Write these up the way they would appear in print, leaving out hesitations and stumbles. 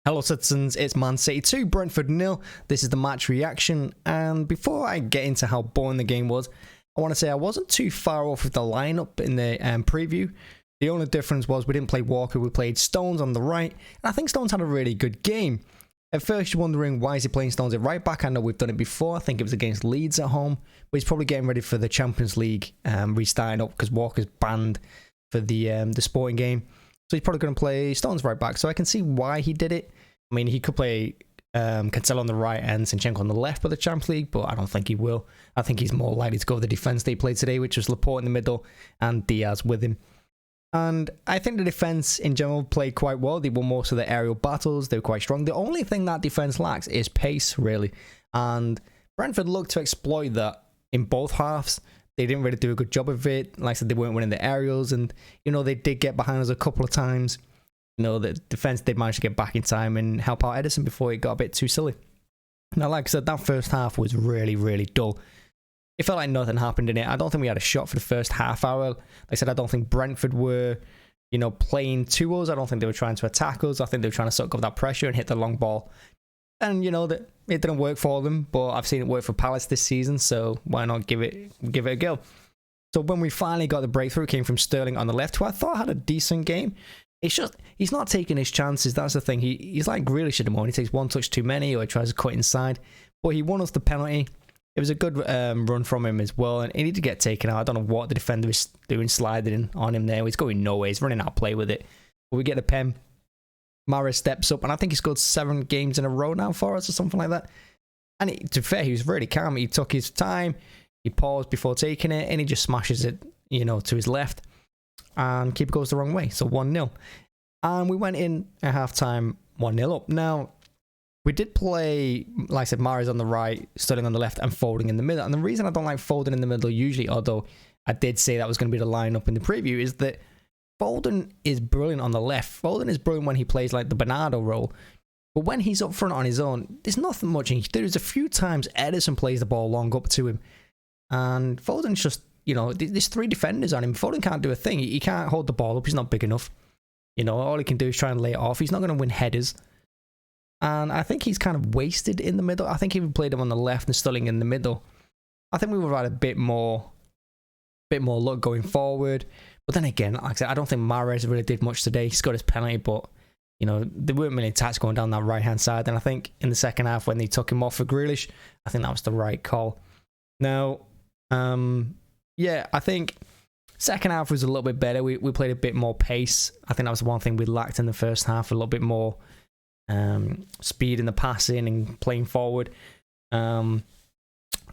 Hello citizens, it's Man City 2, Brentford 0. This is the match reaction, and before I get into how boring the game was, I want to say I wasn't too far off with the lineup in the preview. The only difference was we didn't play Walker, we played Stones on the right, and I think Stones had a really good game. At first you're wondering why is he playing Stones at right back. I know we've done it before, I think it was against Leeds at home, but he's probably getting ready for the Champions League restarting up because Walker's banned for the sporting game. So he's probably going to play Stones right back, so I can see why he did it. I mean, he could play Cancelo on the right and Zinchenko on the left for the Champions League, but I don't think he will. I think he's more likely to go with the defence they played today, which was Laporte in the middle and Diaz with him. And I think the defence in general played quite well. They won most of the aerial battles. They were quite strong. The only thing that defence lacks is pace, really. And Brentford looked to exploit that in both halves. They didn't really do a good job of it. Like I said, they weren't winning the aerials, and they did get behind us a couple of times. The defence did manage to get back in time and help out Edison before it got a bit too silly. Now, like I said, that first half was really, really dull. It felt like nothing happened in it. I don't think we had a shot for the first half hour. Like I said, I don't think Brentford were, playing to us. I don't think they were trying to attack us. I think they were trying to suck up that pressure and hit the long ball. And, that it didn't work for them, but I've seen it work for Palace this season, so why not give it a go? So when we finally got the breakthrough, it came from Sterling on the left, who I thought had a decent game. It's just, he's not taking his chances, that's the thing. He's like Grealish at the moment. He takes one touch too many, or he tries to cut inside. But he won us the penalty. It was a good run from him as well, and he needed to get taken out. I don't know what the defender is doing, sliding on him there. He's going nowhere. He's running out of play with it. But we get the pen. Mahrez steps up, and I think he scored 7 games in a row now for us or something like that. And to be fair, he was really calm. He took his time. He paused before taking it, and he just smashes it, to his left. And keeper goes the wrong way, so 1-0. And we went in at half-time 1-0 up. Now, we did play, like I said, Mahrez on the right, Sterling on the left, and Foden in the middle. And the reason I don't like Foden in the middle usually, although I did say that was going to be the lineup in the preview, is that Foden is brilliant on the left. Foden is brilliant when he plays like the Bernardo role. But when he's up front on his own, there's nothing much he can do. There's a few times Edison plays the ball long up to him. And Foden's just, there's 3 defenders on him. Foden can't do a thing. He can't hold the ball up. He's not big enough. All he can do is try and lay it off. He's not going to win headers. And I think he's kind of wasted in the middle. I think if we played him on the left and Sterling in the middle, I think we would have had a bit more luck going forward. But then again, like I said, I don't think Mahrez really did much today. He scored his penalty, but there weren't many attacks going down that right-hand side. And I think in the second half, when they took him off for Grealish, I think that was the right call. Now, yeah, I think second half was a little bit better. We played a bit more pace. I think that was the one thing we lacked in the first half, a little bit more speed in the passing and playing forward.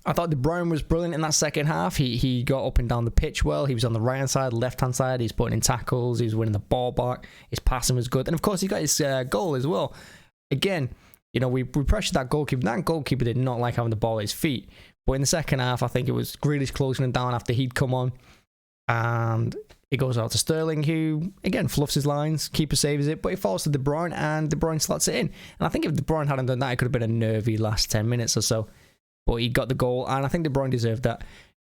I thought De Bruyne was brilliant in that second half. He got up and down the pitch well. He was on the right-hand side, left-hand side. He's putting in tackles. He was winning the ball back. His passing was good. And, of course, he got his goal as well. Again, we pressured that goalkeeper. That goalkeeper did not like having the ball at his feet. But in the second half, I think it was Grealish closing him down after he'd come on. And it goes out to Sterling, who, again, fluffs his lines. Keeper saves it, but it falls to De Bruyne, and De Bruyne slots it in. And I think if De Bruyne hadn't done that, it could have been a nervy last 10 minutes or so. But he got the goal, and I think De Bruyne deserved that.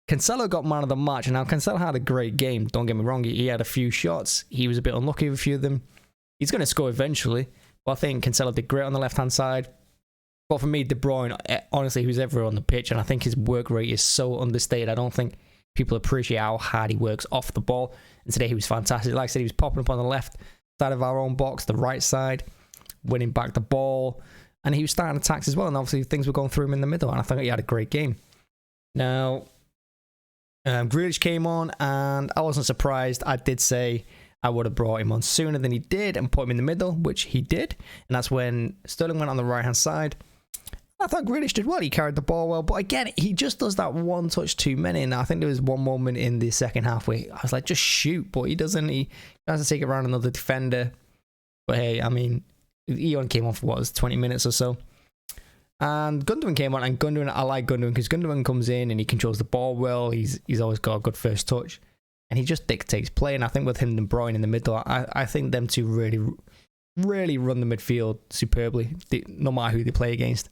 Cancelo got man of the match, and now Cancelo had a great game. Don't get me wrong, he had a few shots. He was a bit unlucky with a few of them. He's going to score eventually, but I think Cancelo did great on the left-hand side. But for me, De Bruyne, honestly, who's ever on the pitch, and I think his work rate is so understated. I don't think people appreciate how hard he works off the ball. And today he was fantastic. Like I said, he was popping up on the left side of our own box, the right side, winning back the ball. And he was starting attacks as well. And obviously things were going through him in the middle. And I think he had a great game. Now, Grealish came on, and I wasn't surprised. I did say I would have brought him on sooner than he did and put him in the middle, which he did. And that's when Sterling went on the right-hand side. I thought Grealish did well. He carried the ball well. But again, he just does that one touch too many. And I think there was one moment in the second half where I was like, just shoot. But he doesn't. He has to take it around another defender. But hey, I mean, Eon came on for, 20 minutes or so. And Gundogan came on. And Gundogan, I like Gundogan because Gundogan comes in and he controls the ball well. He's always got a good first touch. And he just dictates play. And I think with him and De Bruyne in the middle, I think them two really, really run the midfield superbly, no matter who they play against.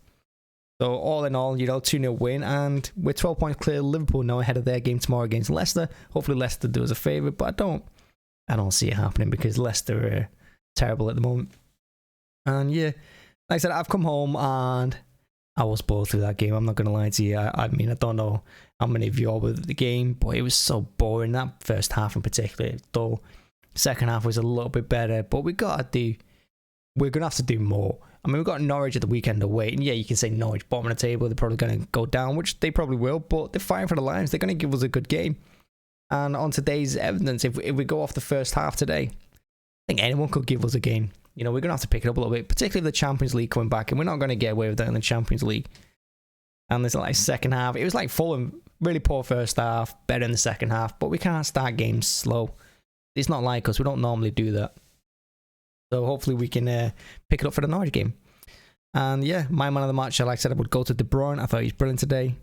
So all in all, 2-0 win, and we're 12 points clear of Liverpool now ahead of their game tomorrow against Leicester. Hopefully Leicester do us a favour, but I don't see it happening because Leicester are terrible at the moment. And yeah, like I said, I've come home and I was bored through that game. I'm not going to lie to you. I mean, I don't know how many of you all were at the game, but it was so boring. That first half in particular, dull. Second half was a little bit better, but we're going to have to do more. I mean, we've got Norwich at the weekend away, and yeah, you can say Norwich bottom of the table, they're probably going to go down, which they probably will, but they're fighting for the Lions. They're going to give us a good game. And on today's evidence, if we go off the first half today, I think anyone could give us a game. You know, we're going to have to pick it up a little bit, particularly the Champions League coming back, and we're not going to get away with that in the Champions League. And there's like second half. It was like Fulham, really poor first half, better in the second half, but we can't start games slow. It's not like us. We don't normally do that. So hopefully we can pick it up for the Norwich game. And yeah, my man of the match, like I said, I would go to De Bruyne. I thought he was brilliant today.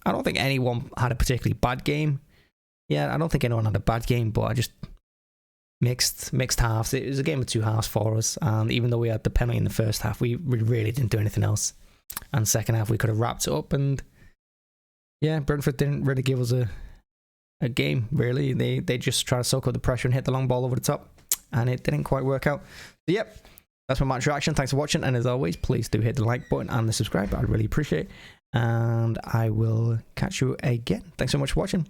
I don't think anyone had a particularly bad game. Yeah, I don't think anyone had a bad game, but I just mixed halves. It was a game of two halves for us. And even though we had the penalty in the first half, we really didn't do anything else. And second half, we could have wrapped it up. And yeah, Brentford didn't really give us a game, really. They just tried to soak up the pressure and hit the long ball over the top. And it didn't quite work out. So yep, that's my match reaction. Thanks for watching. And as always, please do hit the like button and the subscribe. I'd really appreciate it. And I will catch you again. Thanks so much for watching.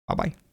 Bye-bye.